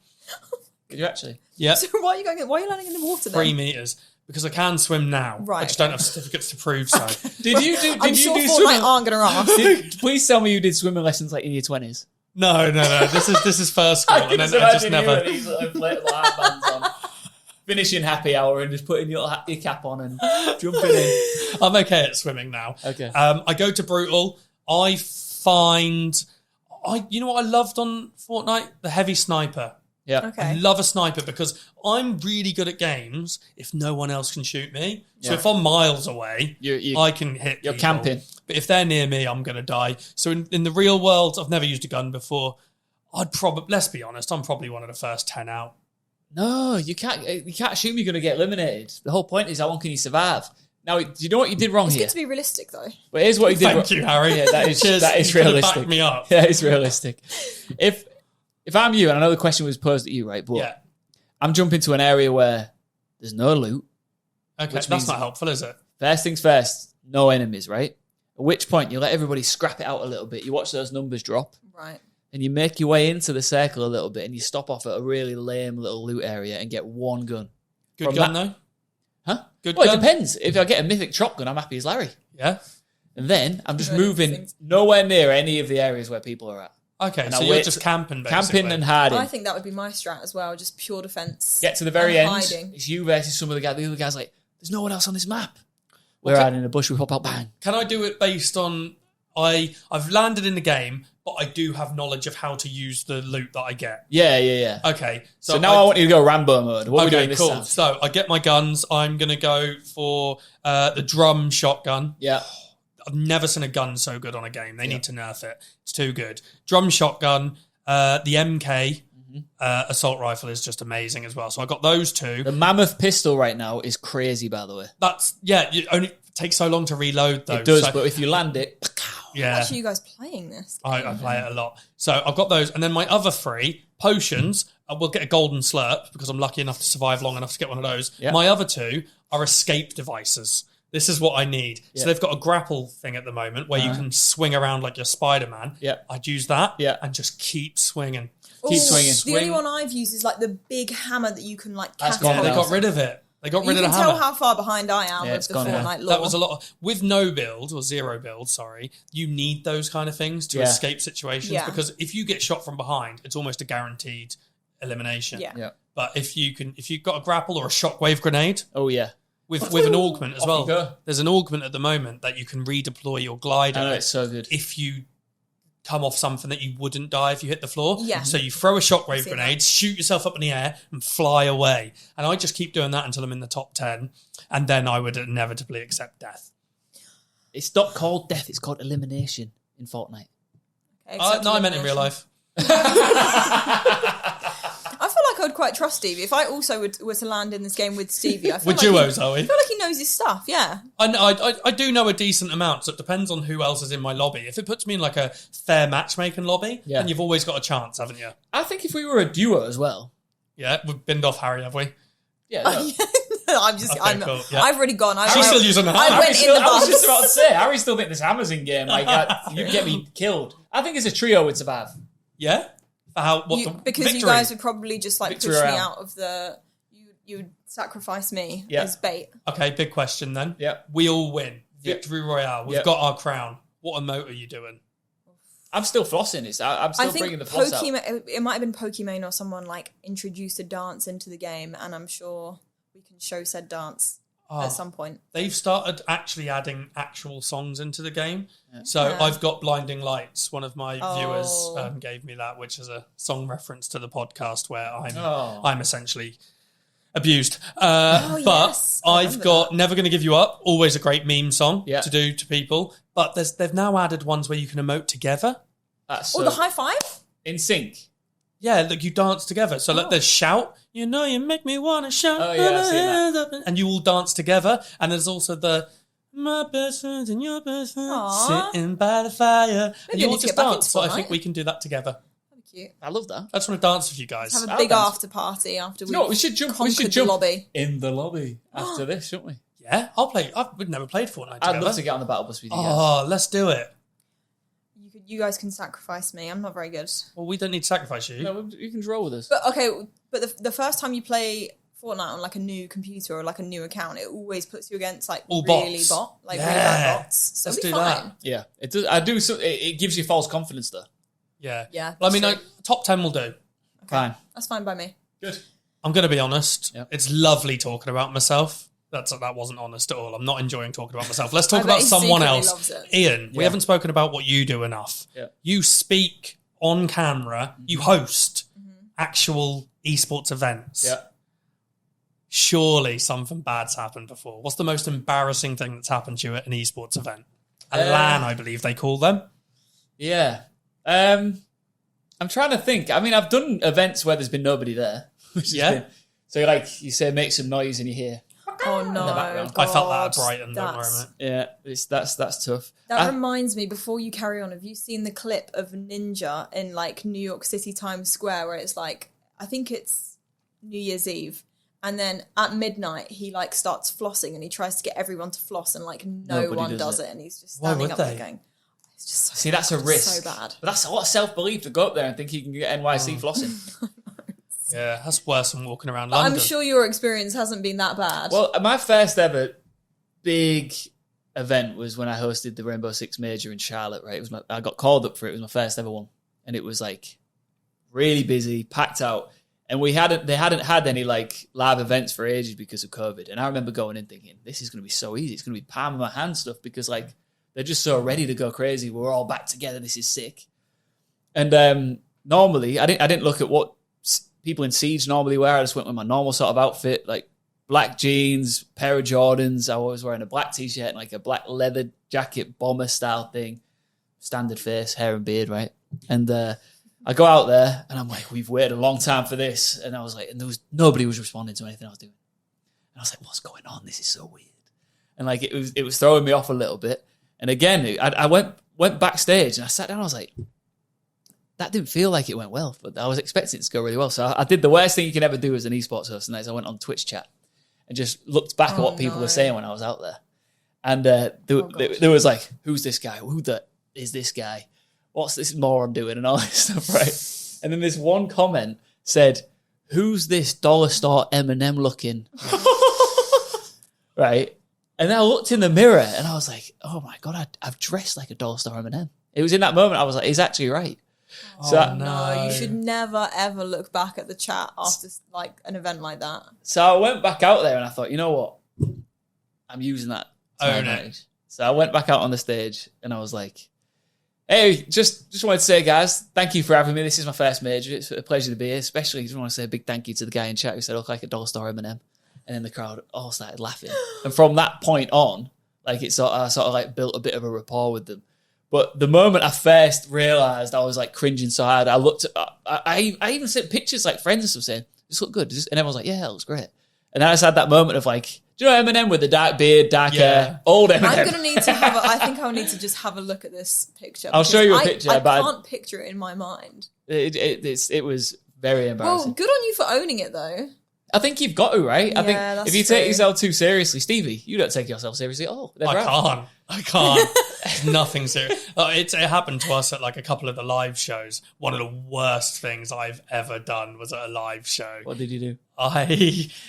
Did you actually? Yeah, So why are you going? Why are you landing in the water then? 3 metres because I can swim now. Right, I just don't have certificates to prove so. Did you do? Did I'm you sure do Fortnite swimming? aren't going to ask. Please tell me you did swimming lessons like in your 20s. No. This is first school, and then I just never. These little inflatable armbands on. Finishing happy hour and just putting your cap on and jumping in. I'm okay at swimming now. Okay. I go to Brutal. You know what I loved on Fortnite? The heavy sniper. Yeah. I Okay. love a sniper because I'm really good at games if no one else can shoot me. So Yeah. if I'm miles away, You- I can hit you're people. camping. But if they're near me, I'm going to die. So in the real world, I've never used a gun before. Let's be honest, I'm probably one of the first 10 out. No, you can't. You can't assume you're going to get eliminated. The whole point is how long can you survive? Now, do you know what you did wrong It's here? good to be realistic though. But here's what you did. Thank you, Harry. Yeah, that is Cheers. that is You could've realistic. backed me up. Yeah, it's realistic. If I'm you, and I know the question was posed at you, right? But Yeah. I'm jumping to an area where there's no loot. Okay, Which that's means- not helpful, is it? First things first, no enemies, right? At which point you let everybody scrap it out a little bit. You watch those numbers drop, Right. and you make your way into the circle a little bit, and you stop off at a really lame little loot area and get one gun. Good From gun, that- though? Huh? Good Well, gun? it depends. If I get a mythic chop gun, I'm happy as Larry. Yeah? And then I'm just Really moving things. nowhere near any of the areas where people are at. Okay, And so I you're wait just camping, basically. Camping and hiding. I think that would be my strat as well. Just pure defense. Get to the very and end. hiding. It's you versus some of the guys. The other guy's like, there's no one else on this map. We're Okay. hiding in a bush. We pop out, bang. Can I do it based on... I've landed in the game, but I do have knowledge of how to use the loot that I get. Yeah. Okay. So now I want you to go Rambo mode. What are we Okay, doing this cool. time? So I get my guns. I'm going to go for the drum shotgun. Yeah. I've never seen a gun so good on a game. They need to nerf it. It's too good. Drum shotgun, the MK assault rifle is just amazing as well. So I got those two. The mammoth pistol right now is crazy, by the way. It only takes so long to reload though. It does, So, but if you land it, yeah. How much are you guys playing this? I play it a lot. So I've got those. And then my other 3, potions, I will get a golden slurp because I'm lucky enough to survive long enough to get one of those. Yeah. My other 2 are escape devices. This is what I need. Yeah. So they've got a grapple thing at the moment where you can swing around like you're Spider-Man. Yeah. I'd use that Yeah. and just keep swinging. Keep swinging. The only one I've used is like the big hammer that you can like That's catapult. gone They now. got rid of it. They got rid You of can the hammer. tell how far behind I am with it's the gone now. Fortnite lore. That was a lot. With no build or zero build, sorry, you need those kind of things to escape situations because if you get shot from behind, it's almost a guaranteed elimination. Yeah. But if you've got a grapple or a shockwave grenade, Oh, yeah. with an augment as Off well. you go. There's an augment at the moment that you can redeploy your glider. I know, it's so good. If you come off something that you wouldn't die if you hit the floor. Yeah. So you throw a shockwave See grenade, shoot yourself up in the air, and fly away. And I just keep doing that until I'm in the top 10, and then I would inevitably accept death. It's not called death, it's called elimination in Fortnite. Okay, No, I meant in real life. I feel like I would quite trust Stevie. If I also were to land in this game with Stevie, I feel We're like duos, are I we? feel like he knows his stuff, yeah. I do know a decent amount, so it depends on who else is in my lobby. If it puts me in like a fair matchmaking lobby, then you've always got a chance, haven't you? I think if we were a duo as well. Yeah, we've binned off Harrie, have we? Yeah, no. Cool, yeah. I've already gone. She's still using the hammer. I went in the I was just bus. about to say, Harry still think this hammer's in game. Like, you'd get me killed. I think as a trio would survive. Yeah? For how? Because victory? you guys would probably just like Victory push me royale. out of the... You would sacrifice me Yeah. as bait. Okay, big question then. Yeah. We all win. Victory Royale. We've got our crown. What emote are you doing? I'm still flossing. I'm still bringing the floss out. It might have been Pokemon or someone like introduced a dance into the game, and I'm sure we can show said dance at some point. They've started actually adding actual songs into the game. Yeah. So I've got Blinding Lights. One of my viewers gave me that, which is a song reference to the podcast where I'm essentially abused. But yes. I've got Never Gonna Give You Up, always a great meme song to do to people. But they've now added ones where you can emote together. That's the high five? In sync. Yeah, like you dance together. So like there's shout, you know you make me want to shout. Oh, yeah, I've seen that. And you all dance together. And there's also the my best friends and your best friends sitting by the fire. And you all just dance. So I think we can do that together. That'd be cute. I love that. I just want to dance with you guys. Have a big after party after we should jump. We should the jump lobby. in the lobby after this, shouldn't we? Yeah, I'll play. We've never played Fortnite together. I'd love to get on the battle bus with you guys. Oh, let's do it. You guys can sacrifice me. I'm not very good. Well, we don't need to sacrifice you. No, you can roll with us. But okay, the first time you play Fortnite on like a new computer or like a new account, it always puts you against like all really bots. really bad bots. So let's it'll do be that. fine. Yeah, it does. I do. So it gives you false confidence, though. Yeah. Well, I mean, top 10 will do. Okay. Fine. That's fine by me. Good. I'm going to be honest. Yep. It's lovely talking about myself. That wasn't honest at all. I'm not enjoying talking about myself. Let's I talk bet about he someone secretly else. loves it. Iain, we haven't spoken about what you do enough. Yeah. You speak on camera. You host actual esports events. Yeah. Surely something bad's happened before. What's the most embarrassing thing that's happened to you at an esports event? A LAN, I believe they call them. Yeah. I'm trying to think. I mean, I've done events where there's been nobody there. Which has been, so like you say, make some noise and you hear. Oh no! background. I felt that at Brighton. Don't worry, That's- mate. Yeah, that's tough. That reminds me, before you carry on, have you seen the clip of Ninja in like New York City Times Square where it's like, I think it's New Year's Eve, and then at midnight he like starts flossing and he tries to get everyone to floss and like Nobody one does does it and he's just Why standing would up they? there going, it's just so See, that's a risk. so bad. But that's a lot of self-belief to go up there and think you can get NYC flossing. Yeah, that's worse than walking around But London. I'm sure your experience hasn't been that bad. Well, my first ever big event was when I hosted the Rainbow Six Major in Charlotte, right? I got called up for it. It was my first ever one. And it was like really busy, packed out. And they hadn't had any like live events for ages because of COVID. And I remember going in thinking, this is going to be so easy. It's going to be palm of my hand stuff because like they're just so ready to go crazy. We're all back together. This is sick. And normally, I didn't look at what people in Siege normally wear. I just went with my normal sort of outfit, like black jeans, pair of Jordans. I was wearing a black t-shirt and like a black leather jacket, bomber style thing. Standard face, hair and beard, right? And I go out there and I'm like, we've waited a long time for this. And I was like, and nobody was responding to anything I was doing. And I was like, what's going on? This is so weird. And like it was throwing me off a little bit. And again, I went backstage and I sat down. I was like, that didn't feel like it went well, but I was expecting it to go really well. So I did the worst thing you can ever do as an esports host, and that is I went on Twitch chat and just looked back at what people were saying when I was out there. And there was like, who's this guy? Who is this guy? What's this moron doing? And all this stuff, right? And then this one comment said, "Who's this dollar store M&M looking?" Right? And then I looked in the mirror and I was like, "Oh my God, I've dressed like a dollar store M&M." It was in that moment I was like, he's actually right. No, you should never ever look back at the chat after like an event like that. So I went back out there and I thought, you know what? I'm using that to my Own it. advantage. So I went back out on the stage and I was like, "Hey, just wanted to say, guys, thank you for having me. This is my first major. It's a pleasure to be here. Especially, just want to say a big thank you to the guy in chat who said I look like a dollar store M&M." And then the crowd all started laughing. And from that point on, like I sort of like built a bit of a rapport with them. But the moment I first realised I was like cringing so hard, I looked at, I even sent pictures like friends and stuff saying, "This look good." And everyone was like, "Yeah, it looks great." And then I just had that moment of like, do you know Eminem with the dark beard, dark hair, old Eminem? I'm going to need to I think I'll need to just have a look at this picture. I'll show you a picture. I can't picture it in my mind. It was very embarrassing. Well, good on you for owning it though. I think you've got to, right? Yeah, I think that's if you true. take yourself too seriously, Stevie, you don't take yourself seriously at all. I can't. It's nothing serious. It happened to us at like a couple of the live shows. One of the worst things I've ever done was at a live show. What did you do?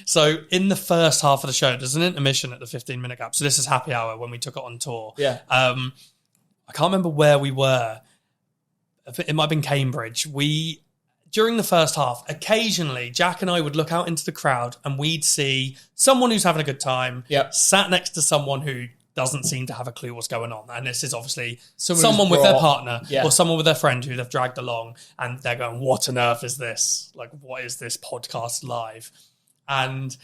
So in the first half of the show, there's an intermission at the 15-minute gap. So this is happy hour when we took it on tour. Yeah. I can't remember where we were. It might have been Cambridge. During the first half, occasionally Jack and I would look out into the crowd and we'd see someone who's having a good time, sat next to someone who doesn't seem to have a clue what's going on. And this is obviously someone with their partner or someone with their friend who they've dragged along and they're going, "What on earth is this? Like, what is this podcast live?" And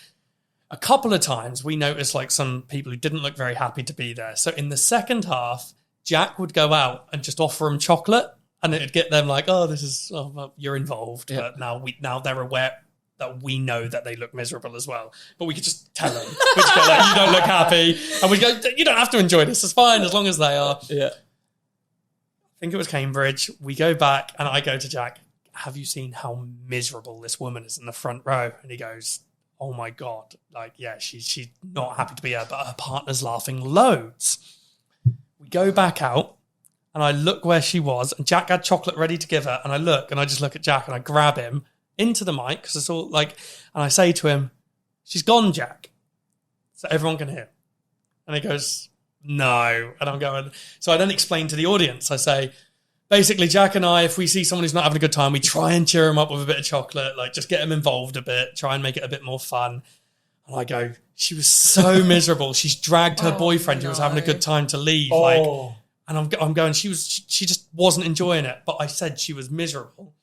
a couple of times we noticed like some people who didn't look very happy to be there. So in the second half, Jack would go out and just offer them chocolate. And it'd get them like, "Oh, well, you're involved." Yeah. But now they're aware that we know that they look miserable as well. But we could just tell them. We'd just go like, "You don't look happy." And we'd go, "You don't have to enjoy this. It's fine as long as they are." Yeah. I think it was Cambridge. We go back and I go to Jack, "Have you seen how miserable this woman is in the front row?" And he goes, "Oh my God. Like, yeah, she's not happy to be here, but her partner's laughing loads." We go back out. And I look where she was, and Jack had chocolate ready to give her. And I just look at Jack, and I grab him into the mic because it's all like, and I say to him, "She's gone, Jack," so everyone can hear. And he goes, "No," and I'm going. So I then explain to the audience. I say, basically, Jack and I, if we see someone who's not having a good time, we try and cheer him up with a bit of chocolate, like just get him involved a bit, try and make it a bit more fun. And I go, "She was so miserable. She's dragged her boyfriend who was having a good time to leave." And I'm going, she just wasn't enjoying it. But I said she was miserable.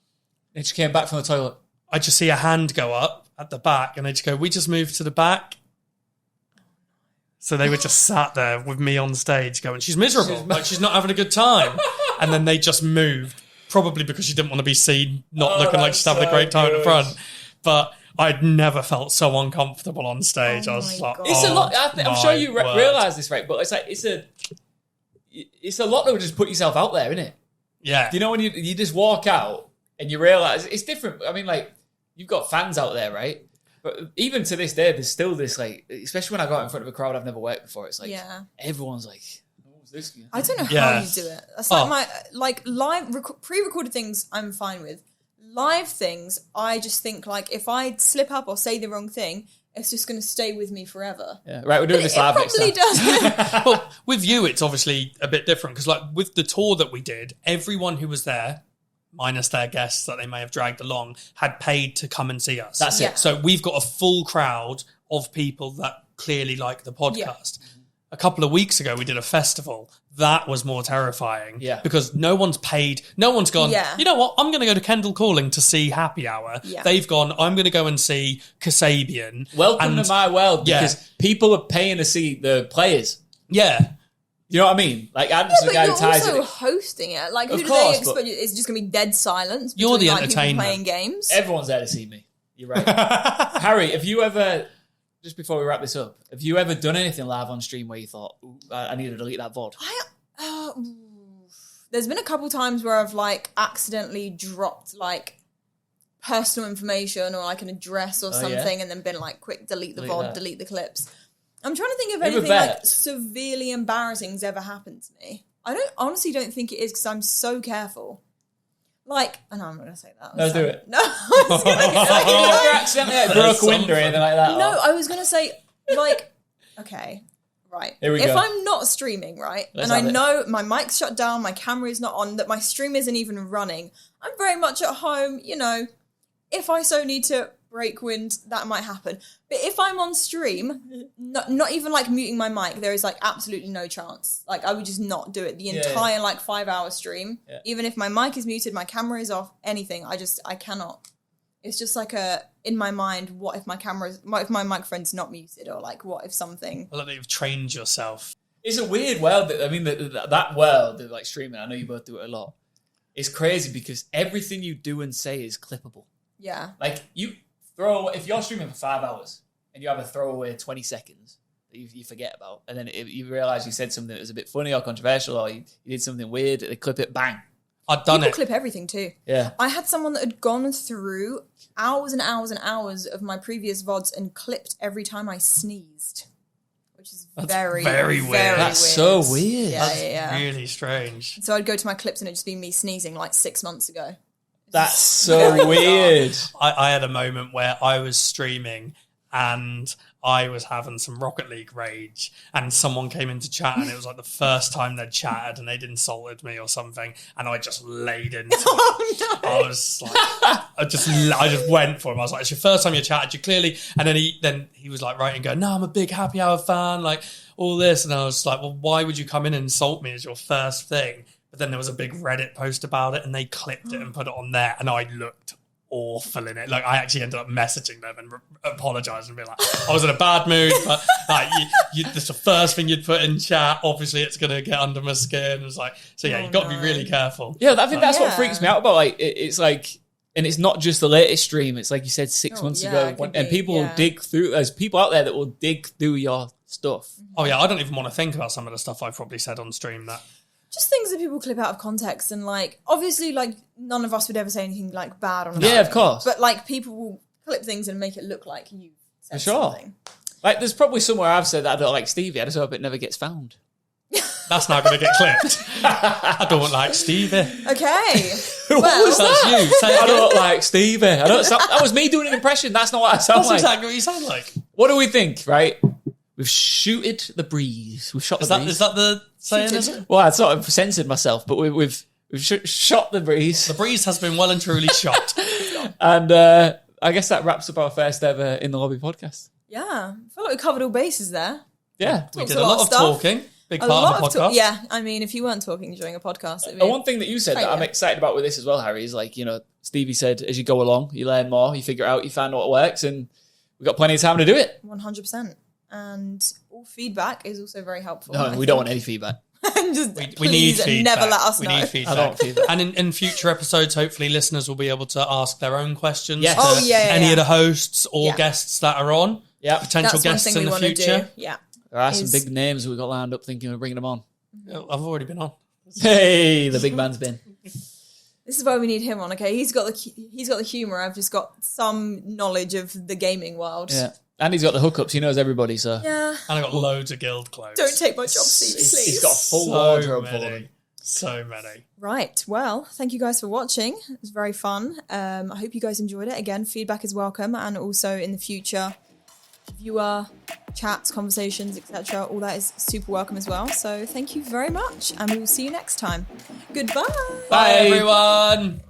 And she came back from the toilet. I just see a hand go up at the back and they just go, "We just moved to the back." So they were just sat there with me on stage going, "She's miserable. Like she's not having a good time." And then they just moved, probably because she didn't want to be seen not looking like she's having a great time at the front. But I'd never felt so uncomfortable on stage. I was like, it's a lot. I'm sure you realise this, right? But it's like, it's a lot to just put yourself out there, isn't it? Yeah. You know, when you just walk out and you realise it's different. I mean, like, you've got fans out there, right? But even to this day, there's still this, like, especially when I go out in front of a crowd I've never worked before, it's like, everyone's like, "What's this?" I don't know how you do it. That's like live, pre-recorded things I'm fine with. Live things, I just think, like, if I slip up or say the wrong thing, it's just going to stay with me forever. Yeah, right, we're doing this live next time. It probably does. Well, with you, it's obviously a bit different because, like, with the tour that we did, everyone who was there, minus their guests that they may have dragged along, had paid to come and see us. That's it. So we've got a full crowd of people that clearly like the podcast. A couple of weeks ago, we did a festival. That was more terrifying because no one's paid. No one's gone, "You know what? I'm going to go to Kendall Calling to see Happy Hour." Yeah. They've gone, "I'm going to go and see Kasabian." Welcome to my world because people are paying to see the players. Yeah. You know what I mean? Like, I'm just the guy who ties you're it. also hosting it. Like, who do they expect? It's just going to be dead silence. You're the like, entertainment. people playing games. Everyone's there to see me. You're right. Harrie, have you ever, just before we wrap this up, have you ever done anything live on stream where you thought, "Ooh, I need to delete that VOD"? There's been a couple times where I've, like, accidentally dropped, like, personal information or, like, an address or something and then been like, "Quick, delete the VOD, delete the clips." I'm trying to think if anything, like, severely embarrassing has ever happened to me. I honestly don't think it is because I'm so careful. like, I know I'm not going to say that. No, do it. No, I was gonna say, You never accidentally broke a window or anything like that. no, I was going to say, like, okay, right. Here we if go. I'm not streaming, right, Let's and I have it. know my mic's shut down, my camera is not on, that my stream isn't even running, I'm very much at home, you know, if I so need to break wind, that might happen. But if I'm on stream, not even like muting my mic, there is like absolutely no chance. Like I would just not do it the entire like 5-hour stream. Yeah. Even if my mic is muted, my camera is off, anything, I cannot. It's just like in my mind, what if my microphone's not muted, or like what if something. I love that you've trained yourself. It's a weird world. I mean, that world of like streaming, I know you both do it a lot. It's crazy because everything you do and say is clippable. Yeah. Like if you're streaming for 5 hours and you have a throwaway 20 seconds that you forget about, and then you realise you said something that was a bit funny or controversial, or you did something weird, they clip it, bang. I've done People it. clip everything too. Yeah. I had someone that had gone through hours and hours and hours of my previous VODs and clipped every time I sneezed, which is very very weird. That's so weird. Yeah, That's yeah. really strange. So I'd go to my clips and it'd just be me sneezing like 6 months ago. That's so weird. I had a moment where I was streaming and I was having some Rocket League rage, and someone came into chat, and it was like the first time they'd chatted and they'd insulted me or something, and I just laid into it. Oh, no. I was like, I just went for him. I was like, it's your first time you chatted, you clearly. And then he was like writing, going, no, I'm a big Happy Hour fan, like all this. And I was like, well, why would you come in and insult me as your first thing? But then there was a big Reddit post about it, and they clipped it and put it on there, and I looked awful in it. Like I actually ended up messaging them and apologising and being like, I was in a bad mood, but like that's the first thing you'd put in chat. Obviously, it's gonna get under my skin. It was like, so yeah, you've got to be really careful. Yeah, I think that's what Yeah. freaks me out about like it's like, and it's not just the latest stream. It's like you said 6 Oh, months yeah, ago, it could and be, people will yeah. dig through. There's people out there that will dig through your stuff. Oh yeah, I don't even want to think about some of the stuff I've probably said on stream that. Just things that people clip out of context, and like obviously like none of us would ever say anything like bad on Yeah, of course. But like people will clip things and make it look like you said For sure. something. Like there's probably somewhere I've said that I don't like Stevie. I just hope it never gets found. That's not going to get clipped. I don't like Stevie. Okay. What Well, was That's that? you. Say it I again. don't like Stevie. I don't. That was me doing an impression. That's not what I sound That's like. exactly what you sound like. What do we think? Right? We've shooted the breeze. We've shot the breeze. Is that the saying? Is Shooted. it? Well, I sort of censored myself, but we've shot the breeze, The breeze has been well and truly shot. and I guess that wraps up our first ever In the Lobby podcast. yeah, I feel like we covered all bases there. Yeah. We Talked did a a lot lot of of stuff. talking. Big A part lot of the of podcast. talk. Yeah, I mean, if you weren't talking during a podcast, it'd be And one thing that you said that I'm Failure. excited about with this as well, Harry, is like, you know, Stevie said, as you go along, you learn more, you figure it out, you find what works, and we've got plenty of time to do it. 100%. And all feedback is also very helpful. No, we don't want any feedback. Just We need please feedback. never let us we know. need I feedback. don't feedback. And in future episodes, hopefully listeners will be able to ask their own questions Yes. to Oh, yeah, any yeah. of the hosts or Yeah. guests that are on. Yeah. Potential That's one guests thing in we the want to future. do. Yeah. There are some Is- big names we've got lined up thinking of bringing them on. I've already been on. Hey, the big man's been. This is why we need him on. Okay, he's got the humor. I've just got some knowledge of the gaming world. Yeah. And he's got the hookups. He knows everybody, so. Yeah. And I got loads of guild clothes. Don't take my job seriously. He's got a full so wardrobe full of many. them. So many. Right. Well, thank you guys for watching. It was very fun. I hope you guys enjoyed it. Again, feedback is welcome, and also in the future, viewer chats, conversations, etc. All that is super welcome as well. So thank you very much, and we will see you next time. Goodbye. Bye. Bye everyone.